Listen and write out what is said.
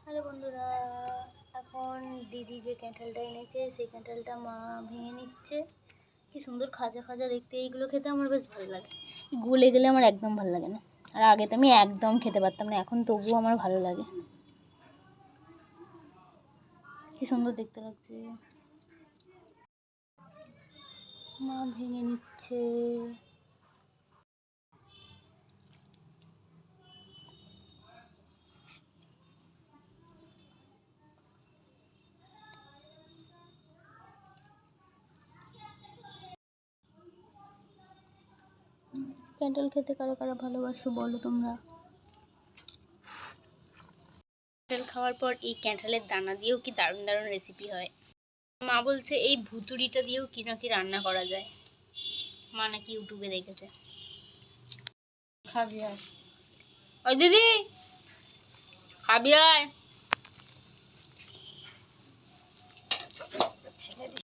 Hello বন্ধুরা, এখন দিদি যে ক্যান্ডেলটা এনেছে সেই ক্যান্ডেলটা মা ভেঙে নিচ্ছে। কি সুন্দর খাজা খাজা দেখতে, এইগুলো খেতে আমার বেশ ভালো লাগে। গলে গেলে আমার একদম ভালো লাগে না, আর আগে তো আমি একদম খেতে পারতাম না, এখন তবুও আমার ভালো লাগে। কি সুন্দর দেখতে লাগছে। মা ভেঙে নিচ্ছে। ক্যান্ডেল খেতে কারা কারা ভালোবাসো বলো তোমরা। ক্যান্ডেল খাওয়ার পর এই ক্যান্ডেলের দানা দিয়েও কি দারুণ দারুণ রেসিপি হয়। মা বলছে এই ভুতুড়িটা দিয়েও কি নাকি রান্না করা যায়, মা নাকি ইউটিউবে দেখেছে। খাবি আয়, ওই দিদি খাবি আয়।